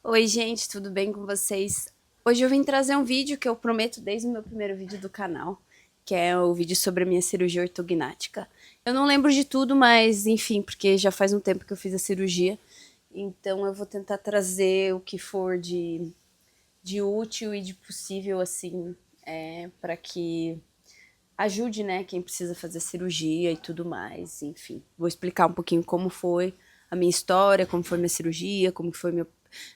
Oi, gente, tudo bem com vocês? Hoje eu vim trazer um vídeo que eu prometo desde o meu primeiro vídeo do canal, que é o vídeo sobre a minha cirurgia ortognática. Eu não lembro de tudo, mas enfim, porque já faz um tempo que eu fiz a cirurgia, então eu vou tentar trazer o que for de útil e de possível, assim, para que ajude, né, quem precisa fazer cirurgia e tudo mais, enfim. Vou explicar um pouquinho como foi a minha história, como foi minha cirurgia, como que foi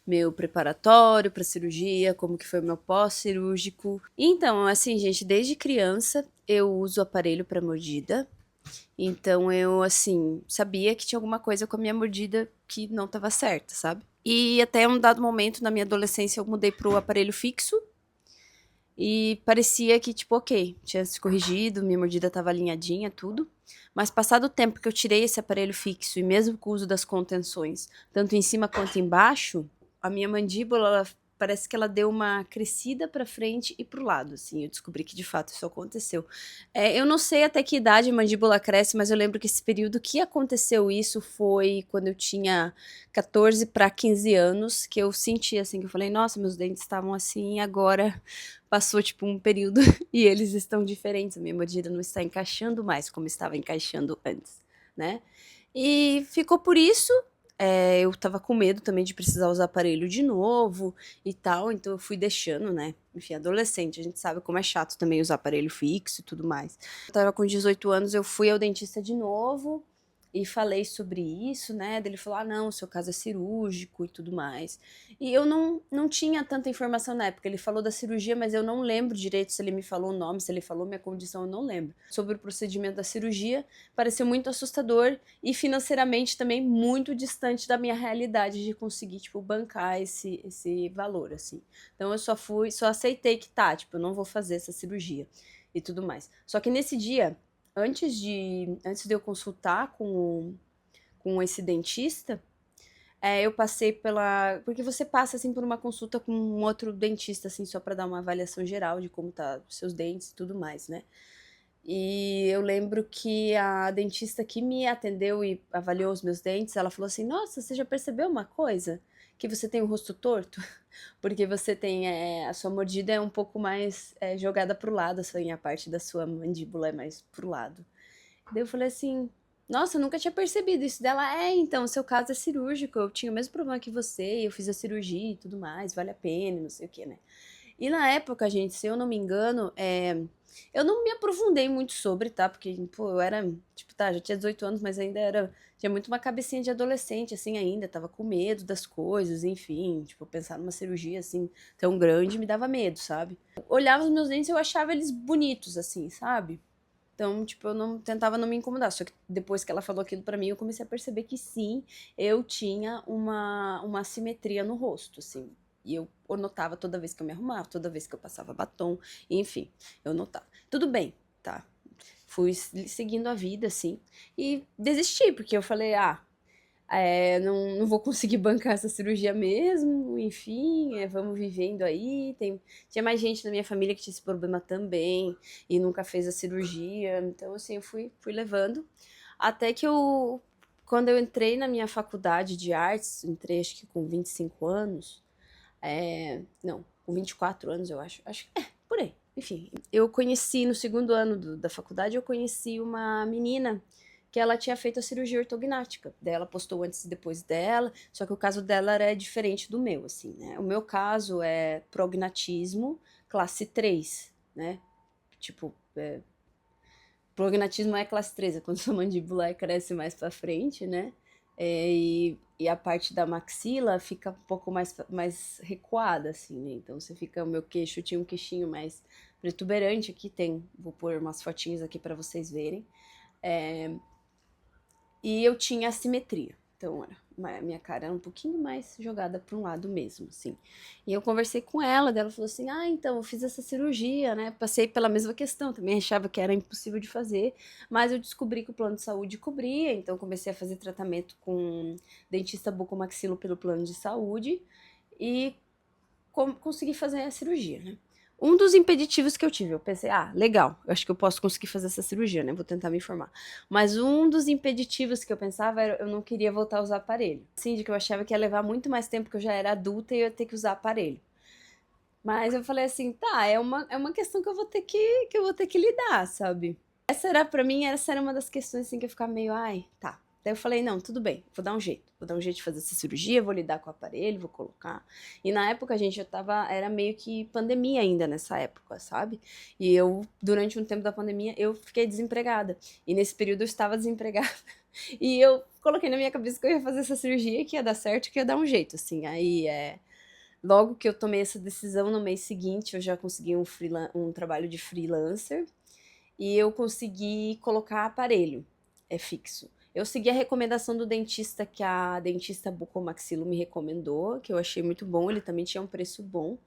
meu preparatório para cirurgia, como que foi meu pós-cirúrgico. Então, assim, gente, desde criança eu uso aparelho para mordida. Então eu, assim, sabia que tinha alguma coisa com a minha mordida que não estava certa, sabe? E até um dado momento na minha adolescência eu mudei pro aparelho fixo, e parecia que, tipo, ok, tinha se corrigido, minha mordida tava alinhadinha, tudo. Mas passado o tempo que eu tirei esse aparelho fixo, e mesmo com o uso das contenções, tanto em cima quanto embaixo, a minha mandíbula, parece que ela deu uma crescida pra frente e pro lado, assim. Eu descobri que de fato isso aconteceu. Eu não sei até que idade a mandíbula cresce, mas eu lembro que esse período que aconteceu isso foi quando eu tinha 14 para 15 anos, que eu senti assim, que eu falei, nossa, meus dentes estavam assim, agora passou tipo um período e eles estão diferentes, a minha mordida não está encaixando mais como estava encaixando antes, né? E ficou por isso. Eu tava com medo também de precisar usar aparelho de novo e tal, então eu fui deixando, né? Enfim, adolescente, a gente sabe como é chato também usar aparelho fixo e tudo mais. Eu tava com 18 anos, eu fui ao dentista de novo e falei sobre isso, né? Daí ele falou: ah, não, o seu caso é cirúrgico e tudo mais. E eu não tinha tanta informação na época. Ele falou da cirurgia, mas eu não lembro direito se ele me falou o nome, se ele falou minha condição, eu não lembro. Sobre o procedimento da cirurgia, pareceu muito assustador e financeiramente também muito distante da minha realidade de conseguir, tipo, bancar esse valor, assim. Então eu só aceitei que tá, tipo, eu não vou fazer essa cirurgia e tudo mais. Só que nesse dia, antes de eu consultar com esse dentista, eu passei pela. Porque você passa assim por uma consulta com um outro dentista, assim, só para dar uma avaliação geral de como tá os seus dentes e tudo mais, né? E eu lembro que a dentista que me atendeu e avaliou os meus dentes, ela falou assim: Nossa, você já percebeu uma coisa? Que você tem o rosto torto? Porque você tem. A sua mordida é um pouco mais jogada pro lado, assim, a parte da sua mandíbula é mais pro lado. Daí eu falei assim, nossa, eu nunca tinha percebido isso dela. Então, o seu caso é cirúrgico, eu tinha o mesmo problema que você, eu fiz a cirurgia e tudo mais, vale a pena, não sei o que, né? E na época, gente, se eu não me engano, eu não me aprofundei muito sobre, tá? Porque, pô, eu era, tipo, tá, já tinha 18 anos, mas ainda era, tinha muito uma cabecinha de adolescente, assim, ainda, tava com medo das coisas, enfim, tipo, pensar numa cirurgia, assim, tão grande me dava medo, sabe? Eu olhava os meus dentes e eu achava eles bonitos, assim, sabe? Então, tipo, eu não tentava não me incomodar. Só que depois que ela falou aquilo pra mim, eu comecei a perceber que sim, eu tinha uma assimetria no rosto, assim. E eu notava toda vez que eu me arrumava, toda vez que eu passava batom, enfim, eu notava. Tudo bem, tá? Fui seguindo a vida, assim, e desisti, porque eu falei, não vou conseguir bancar essa cirurgia mesmo, enfim, vamos vivendo aí. Tinha mais gente na minha família que tinha esse problema também e nunca fez a cirurgia, então assim, eu fui levando. Até que quando eu entrei na minha faculdade de artes, entrei acho que com 25 anos, não, com 24 anos eu acho que por aí. Enfim, eu conheci no segundo ano da faculdade, eu conheci uma menina que ela tinha feito a cirurgia ortognática. Daí ela postou antes e depois dela, só que o caso dela era diferente do meu, assim, né? O meu caso é prognatismo classe 3, né? Tipo, prognatismo é classe 3, é quando sua mandíbula cresce mais pra frente, né? E a parte da maxila fica um pouco mais recuada, assim, né? Então você fica, o meu queixo tinha um queixinho mais protuberante aqui, vou pôr umas fotinhas aqui para vocês verem. É, e eu tinha assimetria. Então, minha cara era um pouquinho mais jogada para um lado mesmo, assim. E eu conversei com ela, dela falou assim: então, eu fiz essa cirurgia, né? Passei pela mesma questão, também achava que era impossível de fazer, mas eu descobri que o plano de saúde cobria, então comecei a fazer tratamento com dentista bucomaxilo pelo plano de saúde e consegui fazer a cirurgia, né? Um dos impeditivos que eu tive, eu pensei, legal, eu acho que eu posso conseguir fazer essa cirurgia, né? Vou tentar me informar. Mas um dos impeditivos que eu pensava era eu não queria voltar a usar aparelho. Assim, de que eu achava que ia levar muito mais tempo, que eu já era adulta e eu ia ter que usar aparelho. Mas eu falei assim, tá, é uma questão que eu vou ter que lidar, sabe? Essa era uma das questões assim que eu ficava meio, ai, tá. Daí eu falei, não, tudo bem, vou dar um jeito de fazer essa cirurgia, vou lidar com o aparelho, vou colocar. E na época, gente, era meio que pandemia ainda nessa época, sabe? E eu, durante um tempo da pandemia, eu fiquei desempregada. E nesse período eu estava desempregada. E eu coloquei na minha cabeça que eu ia fazer essa cirurgia, que ia dar certo, que ia dar um jeito, assim. Logo que eu tomei essa decisão, no mês seguinte, eu já consegui um trabalho de freelancer e eu consegui colocar aparelho fixo. Eu segui a recomendação do dentista que a dentista bucomaxilo me recomendou, que eu achei muito bom, ele também tinha um preço bom.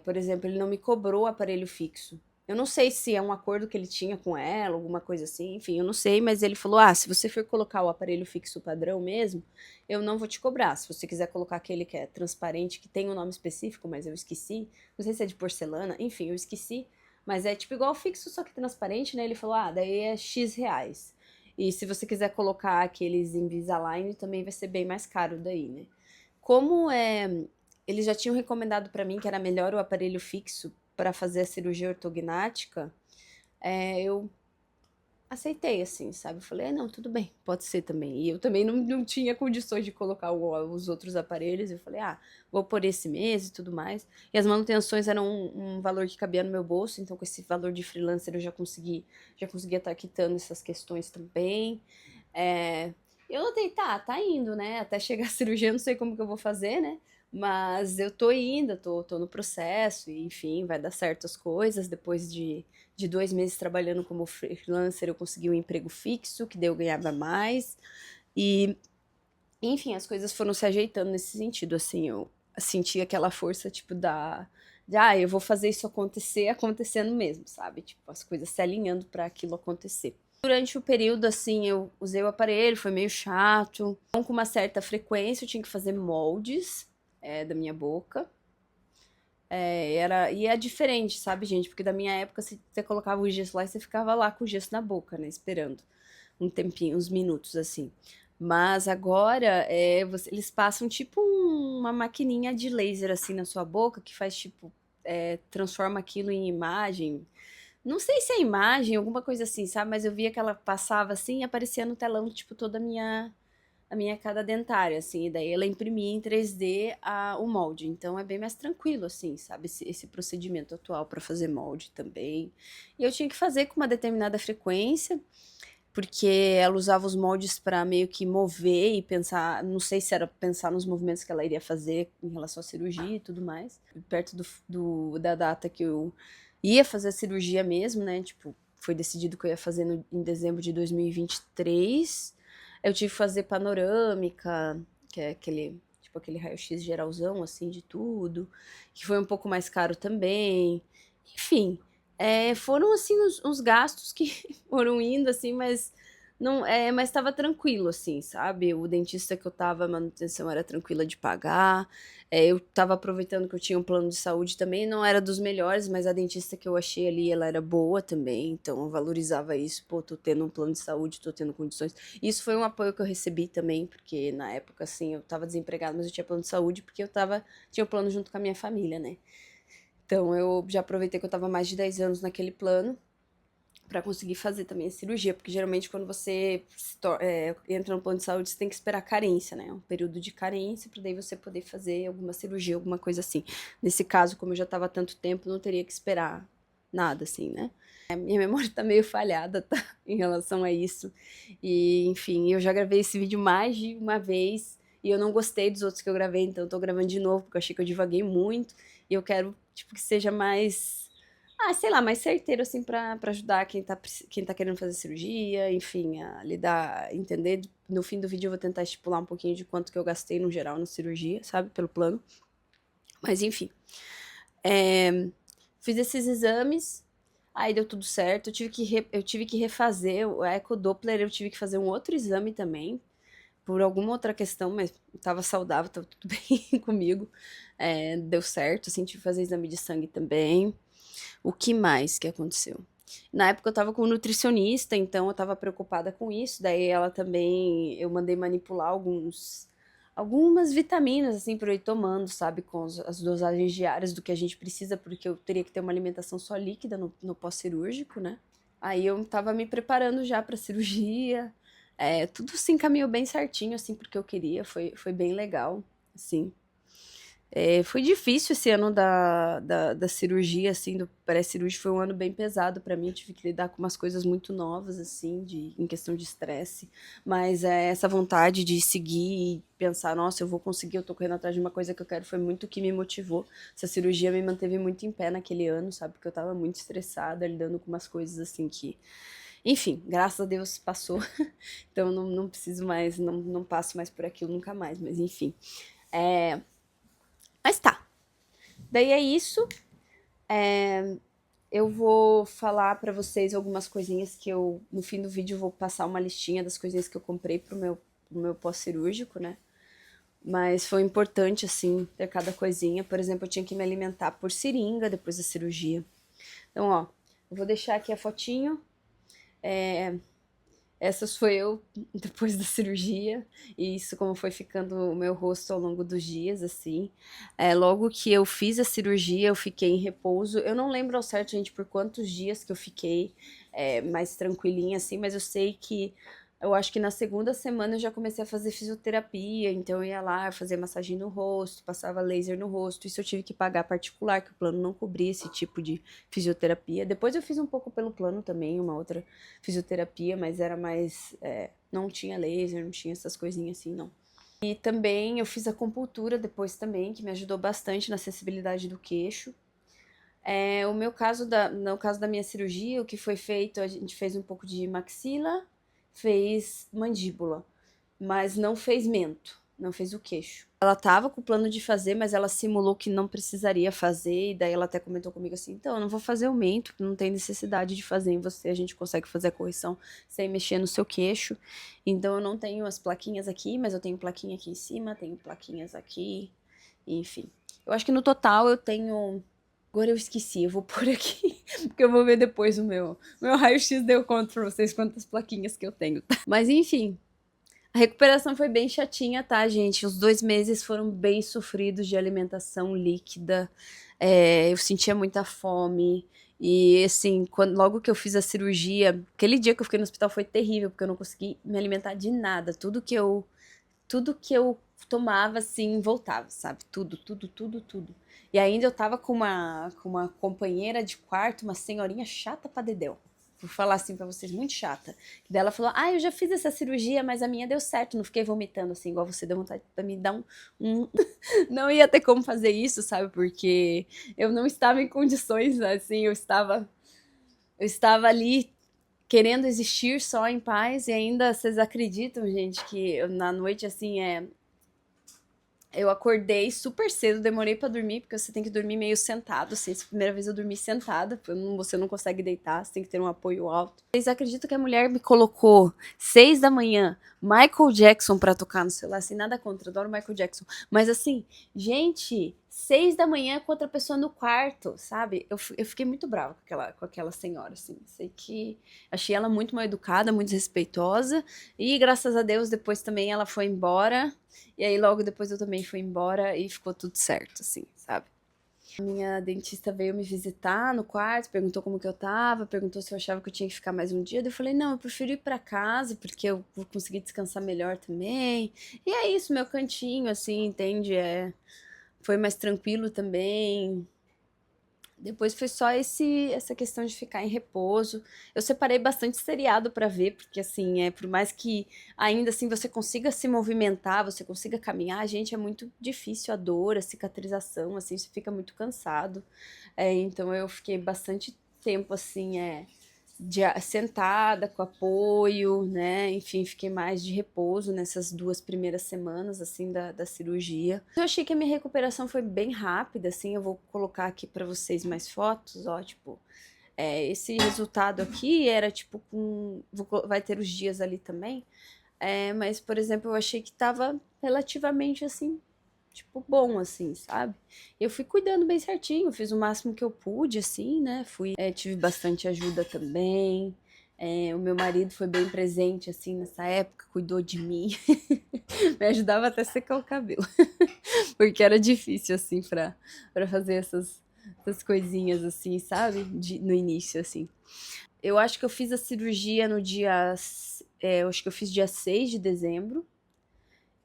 Por exemplo, ele não me cobrou aparelho fixo. Eu não sei se é um acordo que ele tinha com ela, alguma coisa assim, enfim, eu não sei, mas ele falou: se você for colocar o aparelho fixo padrão mesmo, eu não vou te cobrar. Se você quiser colocar aquele que é transparente, que tem um nome específico, mas eu esqueci, não sei se é de porcelana, enfim, eu esqueci, mas é tipo igual fixo, só que transparente, né? Ele falou: daí é X reais. E se você quiser colocar aqueles Invisalign, também vai ser bem mais caro daí, né? Como eles já tinham recomendado para mim que era melhor o aparelho fixo para fazer a cirurgia ortognática, eu aceitei, assim, sabe? Eu falei, não, tudo bem, pode ser também. E eu também não tinha condições de colocar os outros aparelhos. Eu falei, vou por esse mês e tudo mais. E as manutenções eram um valor que cabia no meu bolso, então com esse valor de freelancer eu já conseguia estar quitando essas questões também. Eu notei, tá indo, né? Até chegar a cirurgia, eu não sei como que eu vou fazer, né? Mas eu tô indo, tô no processo, e enfim, vai dar certo as coisas. Depois de 2 meses trabalhando como freelancer, eu consegui um emprego fixo, que daí eu ganhava mais. E, enfim, as coisas foram se ajeitando nesse sentido, assim, eu senti aquela força, tipo, eu vou fazer isso acontecer, acontecendo mesmo, sabe? Tipo, as coisas se alinhando para aquilo acontecer. Durante o período, assim, eu usei o aparelho, foi meio chato. Então, com uma certa frequência, eu tinha que fazer moldes da minha boca. E é diferente, sabe, gente? Porque da minha época, você colocava o gesso lá e você ficava lá com o gesso na boca, né? Esperando um tempinho, uns minutos, assim. Mas agora, eles passam tipo uma maquininha de laser, assim, na sua boca, que faz, tipo, transforma aquilo em imagem. Não sei se é imagem, alguma coisa assim, sabe? Mas eu via que ela passava assim e aparecia no telão, tipo, toda a minha cada dentária, assim. E daí ela imprimia em 3D o molde. Então é bem mais tranquilo, assim, sabe? Esse procedimento atual para fazer molde também. E eu tinha que fazer com uma determinada frequência, porque ela usava os moldes para meio que mover e pensar. Não sei se era pensar nos movimentos que ela iria fazer em relação à cirurgia e tudo mais. Perto da data que eu ia fazer a cirurgia mesmo, né? Tipo, foi decidido que eu ia fazer em dezembro de 2023. Eu tive que fazer panorâmica, que é aquele raio-x geralzão, assim, de tudo, que foi um pouco mais caro também. Enfim, foram, assim, uns gastos que foram indo, assim, mas estava tranquilo, assim, sabe? O dentista que eu tava, a manutenção era tranquila de pagar. Eu tava aproveitando que eu tinha um plano de saúde também, não era dos melhores, mas a dentista que eu achei ali, ela era boa também, então eu valorizava isso. Pô, tô tendo um plano de saúde, tô tendo condições. Isso foi um apoio que eu recebi também, porque na época, assim, eu tava desempregada, mas eu tinha plano de saúde porque tinha o plano junto com a minha família, né? Então eu já aproveitei que eu tava mais de 10 anos naquele plano para conseguir fazer também a cirurgia, porque geralmente quando você entra no plano de saúde, você tem que esperar carência, né? Um período de carência, para daí você poder fazer alguma cirurgia, alguma coisa assim. Nesse caso, como eu já estava há tanto tempo, não teria que esperar nada, assim, né? Minha memória tá meio falhada, tá? Em relação a isso. E, enfim, eu já gravei esse vídeo mais de uma vez e eu não gostei dos outros que eu gravei, então eu tô gravando de novo, porque eu achei que eu divaguei muito e eu quero, tipo, que seja mais sei lá, mais certeiro, assim, pra ajudar quem tá querendo fazer cirurgia, enfim, a lidar, entender. No fim do vídeo eu vou tentar estipular um pouquinho de quanto que eu gastei no geral na cirurgia, sabe, pelo plano. Mas, enfim, fiz esses exames, aí deu tudo certo. Eu tive que refazer o ecodoppler, eu tive que fazer um outro exame também, por alguma outra questão, mas tava saudável, tava tudo bem comigo. Deu certo, assim, tive que fazer exame de sangue também. O que mais que aconteceu? Na época eu tava com um nutricionista, então eu tava preocupada com isso. Daí ela também, eu mandei manipular algumas vitaminas, assim, pra eu ir tomando, sabe, com as dosagens diárias do que a gente precisa, porque eu teria que ter uma alimentação só líquida no pós-cirúrgico, né? Aí eu tava me preparando já pra cirurgia. Tudo se encaminhou bem certinho, assim, porque eu queria. Foi bem legal, assim. Foi difícil esse ano da cirurgia, assim, do pré-cirúrgico, foi um ano bem pesado pra mim, eu tive que lidar com umas coisas muito novas, assim, em questão de estresse, mas essa vontade de seguir e pensar, nossa, eu vou conseguir, eu tô correndo atrás de uma coisa que eu quero, foi muito o que me motivou. Essa cirurgia me manteve muito em pé naquele ano, sabe, porque eu tava muito estressada, lidando com umas coisas, assim, que... Enfim, graças a Deus passou, então não preciso mais, não passo mais por aquilo nunca mais, mas enfim. Mas tá, daí é isso. Eu vou falar pra vocês algumas coisinhas que eu, no fim do vídeo, eu vou passar uma listinha das coisinhas que eu comprei pro meu pós-cirúrgico, né? Mas foi importante, assim, ter cada coisinha. Por exemplo, eu tinha que me alimentar por seringa depois da cirurgia. Então, ó, eu vou deixar aqui a fotinho. Essas foi eu depois da cirurgia, e isso como foi ficando o meu rosto ao longo dos dias, assim. Logo que eu fiz a cirurgia, eu fiquei em repouso. Eu não lembro ao certo, gente, por quantos dias que eu fiquei mais tranquilinha, assim, mas eu sei que eu acho que na segunda semana eu já comecei a fazer fisioterapia, então eu ia lá fazer massagem no rosto, passava laser no rosto. Isso eu tive que pagar particular, que o plano não cobria esse tipo de fisioterapia. Depois eu fiz um pouco pelo plano também, uma outra fisioterapia, mas era mais... não tinha laser, não tinha essas coisinhas assim, não. E também eu fiz acupuntura depois também, que me ajudou bastante na acessibilidade do queixo. No caso da minha cirurgia, o que foi feito, a gente fez um pouco de maxila, fez mandíbula, mas não fez mento, não fez o queixo. Ela tava com o plano de fazer, mas ela simulou que não precisaria fazer, e daí ela até comentou comigo assim, então, eu não vou fazer o mento, não tem necessidade de fazer em você, a gente consegue fazer a correção sem mexer no seu queixo. Então eu não tenho as plaquinhas aqui, mas eu tenho plaquinha aqui em cima, tenho plaquinhas aqui, enfim. Eu acho que no total eu tenho... Agora eu esqueci, eu vou pôr aqui, porque eu vou ver depois o meu raio-x, daí eu conto pra vocês quantas plaquinhas que eu tenho. Mas enfim, a recuperação foi bem chatinha, tá, gente? Os 2 meses foram bem sofridos de alimentação líquida, eu sentia muita fome, e assim, logo que eu fiz a cirurgia, aquele dia que eu fiquei no hospital foi terrível, porque eu não consegui me alimentar de nada, tudo que eu tomava, assim, voltava, sabe? Tudo, tudo, tudo, tudo. E ainda eu tava com uma companheira de quarto, uma senhorinha chata pra dedéu. Vou falar assim pra vocês, muito chata. Daí ela falou, eu já fiz essa cirurgia, mas a minha deu certo, não fiquei vomitando assim, igual você deu vontade pra me dar um... Não ia ter como fazer isso, sabe? Porque eu não estava em condições, assim, eu estava ali querendo existir só em paz, e ainda vocês acreditam, gente, que na noite, assim, eu acordei super cedo, demorei pra dormir, porque você tem que dormir meio sentado, assim, essa primeira vez eu dormi sentada, você não consegue deitar, você tem que ter um apoio alto. Vocês acreditam que a mulher me colocou 6 da manhã, Michael Jackson pra tocar no celular, assim, nada contra, adoro Michael Jackson, mas assim, gente, 6 da manhã com outra pessoa no quarto, sabe? Eu fiquei muito brava com aquela senhora, assim, sei que achei ela muito mal educada, muito respeitosa, e graças a Deus depois também ela foi embora, e aí logo depois eu também fui embora e ficou tudo certo, assim, sabe? A minha dentista veio me visitar no quarto, perguntou como que eu tava, perguntou se eu achava que eu tinha que ficar mais um dia. Daí eu falei, não, eu prefiro ir pra casa, porque eu vou conseguir descansar melhor também. E é isso, meu cantinho, assim, entende? Foi mais tranquilo também. Depois foi só essa questão de ficar em repouso. Eu separei bastante seriado pra ver, porque assim, por mais que ainda assim você consiga se movimentar, você consiga caminhar, gente, é muito difícil a dor, a cicatrização, assim, você fica muito cansado. Então eu fiquei bastante tempo assim, sentada, com apoio, né? Enfim, fiquei mais de repouso nessas 2 primeiras semanas, assim, da cirurgia. Eu achei que a minha recuperação foi bem rápida, assim, eu vou colocar aqui pra vocês mais fotos, ó, tipo... esse resultado aqui era, tipo, vai ter os dias ali também. Mas, por exemplo, eu achei que tava relativamente assim, tipo, bom, assim, sabe? Eu fui cuidando bem certinho, fiz o máximo que eu pude, assim, né? Tive bastante ajuda também. O meu marido foi bem presente, assim, nessa época, cuidou de mim. Me ajudava até a secar o cabelo. Porque era difícil, assim, pra fazer essas coisinhas, assim, sabe? No início, assim. Eu acho que eu fiz a cirurgia no dia. Eu acho que eu fiz dia 6 de dezembro.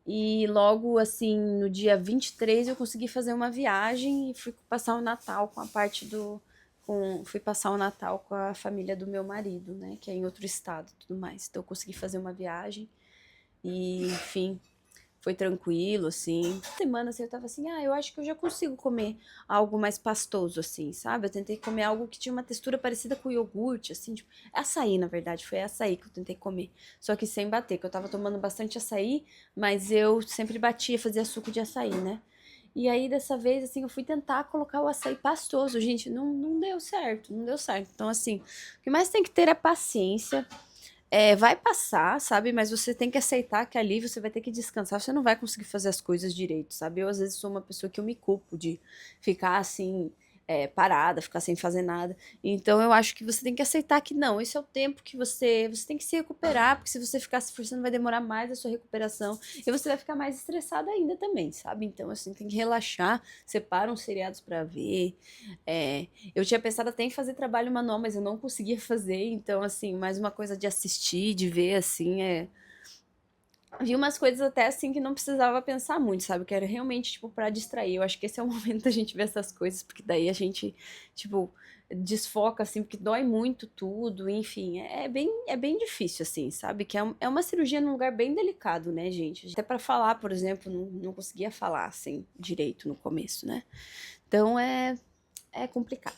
E logo, assim, no dia 23 eu consegui fazer uma viagem e fui passar o Natal com a parte do. Fui passar o Natal com a família do meu marido, né? Que é em outro estado e tudo mais. Então eu consegui fazer uma viagem. E, enfim, foi tranquilo, assim. Semana assim, eu tava assim, eu acho que eu já consigo comer algo mais pastoso, assim, sabe? Eu tentei comer algo que tinha uma textura parecida com iogurte, assim, tipo, açaí, na verdade, foi açaí que eu tentei comer. Só que sem bater, que eu tava tomando bastante açaí, mas eu sempre batia, fazia suco de açaí, né? E aí, dessa vez, assim, eu fui tentar colocar o açaí pastoso. Gente, não deu certo, não deu certo. Então, assim, o que mais tem que ter é paciência, vai passar, sabe? Mas você tem que aceitar que ali você vai ter que descansar. Você não vai conseguir fazer as coisas direito, sabe? Eu, às vezes, sou uma pessoa que eu me culpo de ficar assim, parada, ficar sem fazer nada. Então, eu acho que você tem que aceitar que não, esse é o tempo que você tem que se recuperar, porque se você ficar se forçando, vai demorar mais a sua recuperação e você vai ficar mais estressada ainda também, sabe? Então, assim, tem que relaxar, separa uns seriados pra ver. Eu tinha pensado até em fazer trabalho manual, mas eu não conseguia fazer, então, assim, mais uma coisa de assistir, de ver, assim, Vi umas coisas até, assim, que não precisava pensar muito, sabe? Que era realmente, tipo, pra distrair. Eu acho que esse é o momento da gente ver essas coisas, porque daí a gente, tipo, desfoca, assim, porque dói muito tudo, enfim. É bem difícil, assim, sabe? Que é uma cirurgia num lugar bem delicado, né, gente? Até pra falar, por exemplo, não conseguia falar, assim, direito no começo, né? Então, é complicado.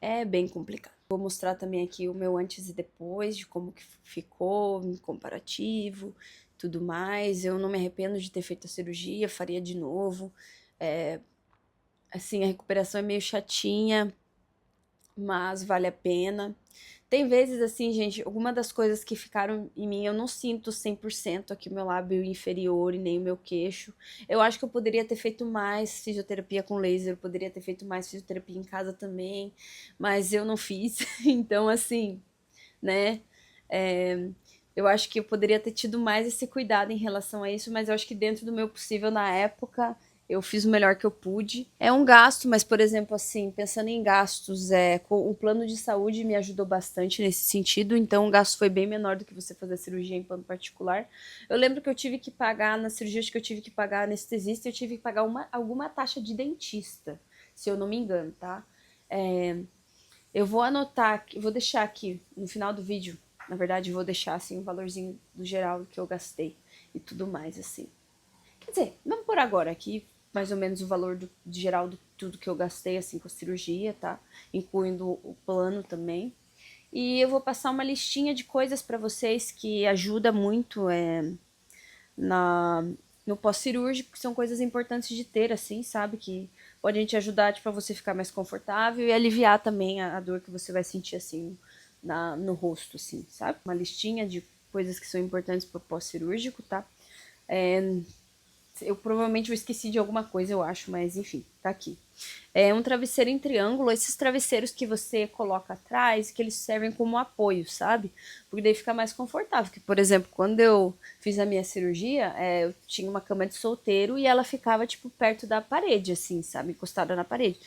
É bem complicado. Vou mostrar também aqui o meu antes e depois, de como que ficou, em comparativo, tudo mais. Eu não me arrependo de ter feito a cirurgia, faria de novo. É, assim, a recuperação é meio chatinha, mas vale a pena. Tem vezes, assim, gente, alguma das coisas que ficaram em mim, eu não sinto 100% aqui o meu lábio inferior e nem o meu queixo. Eu acho que eu poderia ter feito mais fisioterapia com laser, eu poderia ter feito mais fisioterapia em casa também, mas eu não fiz. Então, assim, né? É, eu acho que eu poderia ter tido mais esse cuidado em relação a isso, mas eu acho que dentro do meu possível na época, eu fiz o melhor que eu pude. É um gasto, mas, por exemplo, assim, pensando em gastos, o plano de saúde me ajudou bastante nesse sentido, então o gasto foi bem menor do que você fazer cirurgia em plano particular. Eu lembro que eu tive que pagar, na cirurgia, acho que eu tive que pagar anestesista, eu tive que pagar alguma taxa de dentista, se eu não me engano, tá? Eu vou anotar, vou deixar aqui no final do vídeo. Na verdade, vou deixar assim o valorzinho do geral que eu gastei e tudo mais assim. Quer dizer, vamos por agora aqui mais ou menos o valor de geral de tudo que eu gastei assim com a cirurgia, tá? Incluindo o plano também. E eu vou passar uma listinha de coisas para vocês que ajuda muito na no pós-cirúrgico, que são coisas importantes de ter, assim, sabe? Que podem te ajudar, tipo, a você ficar mais confortável e aliviar também a dor que você vai sentir, assim, no rosto, assim, sabe? Uma listinha de coisas que são importantes para o pós-cirúrgico, tá? Eu provavelmente eu esqueci de alguma coisa, eu acho, mas enfim, tá aqui. É um travesseiro em triângulo, esses travesseiros que você coloca atrás, que eles servem como apoio, sabe? Porque daí fica mais confortável. Porque, por exemplo, quando eu fiz a minha cirurgia, eu tinha uma cama de solteiro e ela ficava, tipo, perto da parede, assim, sabe? Encostada na parede.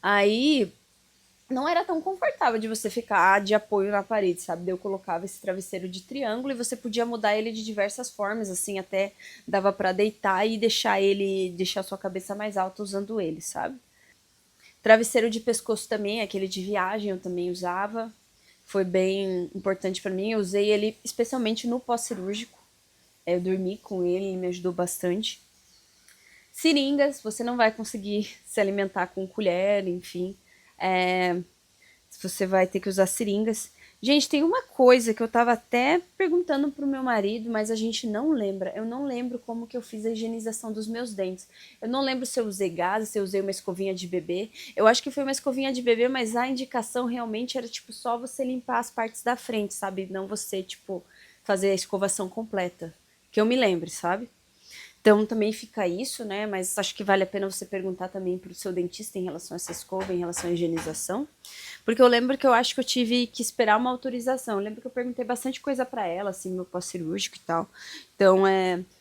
Aí, não era tão confortável de você ficar de apoio na parede, sabe? Daí eu colocava esse travesseiro de triângulo e você podia mudar ele de diversas formas, assim, até dava para deitar e deixar sua cabeça mais alta usando ele, sabe? Travesseiro de pescoço também, aquele de viagem eu também usava. Foi bem importante para mim. Eu usei ele especialmente no pós-cirúrgico. Eu dormi com ele, me ajudou bastante. Seringas, você não vai conseguir se alimentar com colher, enfim. É, você vai ter que usar seringas. Gente, tem uma coisa que eu tava até perguntando pro meu marido, mas a gente não lembra. Eu não lembro como que eu fiz a higienização dos meus dentes. Eu não lembro se eu usei gás, se eu usei uma escovinha de bebê. Eu acho que foi uma escovinha de bebê, mas a indicação realmente era, tipo, só você limpar as partes da frente, sabe? Não você, tipo, fazer a escovação completa, que eu me lembre, sabe? Então também fica isso, né? Mas acho que vale a pena você perguntar também pro seu dentista em relação a essa escova, em relação à higienização. Porque eu lembro que eu acho que eu tive que esperar uma autorização. Eu lembro que eu perguntei bastante coisa pra ela, assim, meu pós-cirúrgico e tal. Então,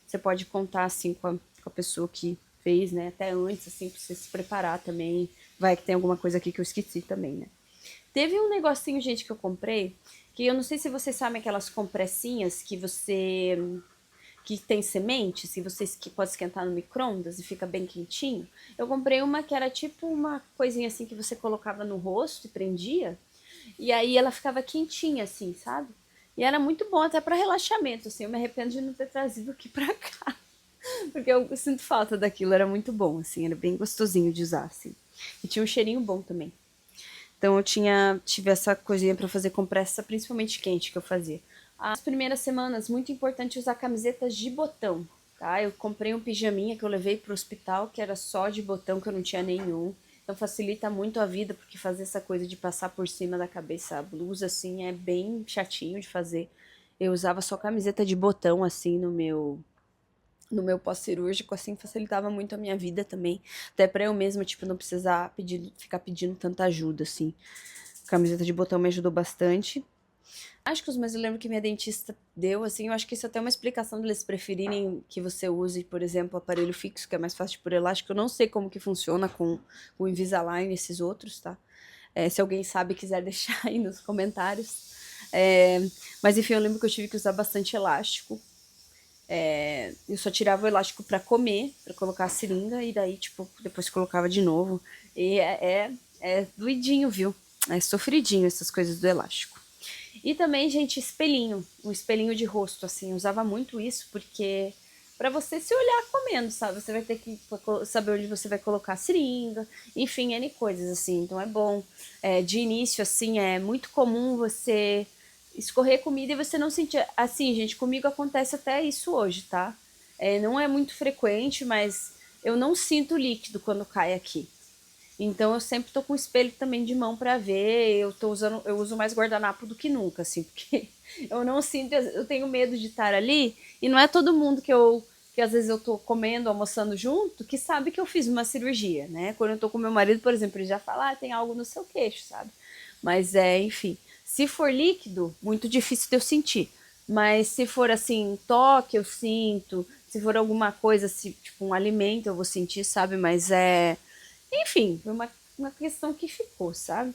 você pode contar, assim, com a pessoa que fez, né? Até antes, assim, pra você se preparar também. Vai que tem alguma coisa aqui que eu esqueci também, né? Teve um negocinho, gente, que eu comprei, que eu não sei se vocês sabem aquelas compressinhas que tem semente, se você que pode esquentar no micro-ondas e fica bem quentinho. Eu comprei uma que era tipo uma coisinha assim que você colocava no rosto e prendia, e aí ela ficava quentinha assim, sabe? E era muito bom até para relaxamento, assim. Eu me arrependo de não ter trazido aqui pra cá, porque eu sinto falta daquilo, era muito bom, assim, era bem gostosinho de usar, assim. E tinha um cheirinho bom também. Então eu tive essa coisinha para fazer compressa, principalmente quente, que eu fazia. As primeiras semanas, muito importante usar camisetas de botão, tá? Eu comprei um pijaminha que eu levei pro hospital, que era só de botão, que eu não tinha nenhum. Então facilita muito a vida, porque fazer essa coisa de passar por cima da cabeça a blusa, assim, é bem chatinho de fazer. Eu usava só camiseta de botão, assim, no meu pós-cirúrgico, assim, facilitava muito a minha vida também. Até pra eu mesma, tipo, não precisar ficar pedindo tanta ajuda, assim. A camiseta de botão me ajudou bastante. Mas eu lembro que minha dentista deu, assim, eu acho que isso é até uma explicação deles preferirem que você use, por exemplo, o aparelho fixo, que é mais fácil de pôr elástico. Eu não sei como que funciona com o Invisalign e esses outros, tá? Se alguém sabe e quiser deixar aí nos comentários. Mas enfim, eu lembro que eu tive que usar bastante elástico. Eu só tirava o elástico pra comer, pra colocar a seringa, e daí, tipo, depois colocava de novo. E é doidinho, viu? É sofridinho essas coisas do elástico. E também, gente, espelhinho. Um espelhinho de rosto, assim. Eu usava muito isso porque pra você se olhar comendo, sabe? Você vai ter que saber onde você vai colocar a seringa. Enfim, N coisas, assim. Então é bom. De início, assim, é muito comum você escorrer comida e você não sentir. Assim, gente, comigo acontece até isso hoje, tá? Não é muito frequente, mas eu não sinto líquido quando cai aqui. Então eu sempre tô com o espelho também de mão para ver. Eu uso mais guardanapo do que nunca, assim, porque eu não sinto, eu tenho medo de estar ali e não é todo mundo que às vezes eu tô comendo, almoçando junto, que sabe que eu fiz uma cirurgia, né? Quando eu tô com meu marido, por exemplo, ele já fala, tem algo no seu queixo, sabe? Mas enfim, se for líquido, muito difícil de eu sentir. Mas se for assim, toque, eu sinto. Se for alguma coisa, assim, tipo um alimento, eu vou sentir, sabe? Mas enfim, foi uma questão que ficou, sabe?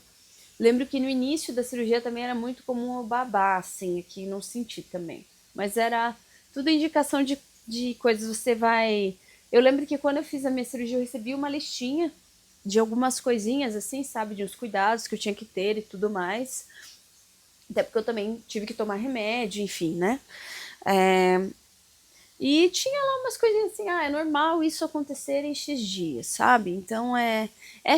Lembro que no início da cirurgia também era muito comum o babá, assim, aqui não senti também. Mas era tudo indicação de coisas, você vai. Eu lembro que quando eu fiz a minha cirurgia, eu recebi uma listinha de algumas coisinhas, assim, sabe? De uns cuidados que eu tinha que ter e tudo mais. Até porque eu também tive que tomar remédio, enfim, né? É, e tinha lá umas coisinhas assim, é normal isso acontecer em X dias, sabe? Então é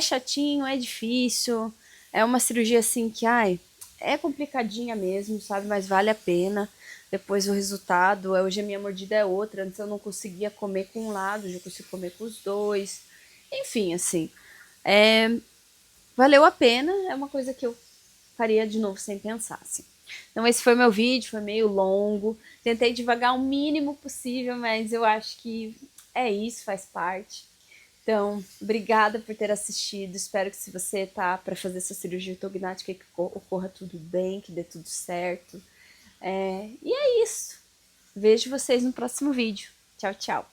chatinho, é difícil, é uma cirurgia assim que, é complicadinha mesmo, sabe? Mas vale a pena. Depois o resultado, hoje a minha mordida é outra, antes eu não conseguia comer com um lado, hoje eu consigo comer com os dois. Enfim, assim, é, valeu a pena, é uma coisa que eu faria de novo sem pensar, assim. Então esse foi meu vídeo, foi meio longo. Tentei devagar o mínimo possível, mas eu acho que é isso, faz parte. Então, obrigada por ter assistido. Espero que se você tá para fazer essa cirurgia ortognática que ocorra tudo bem, que dê tudo certo. E é isso. Vejo vocês no próximo vídeo. Tchau, tchau.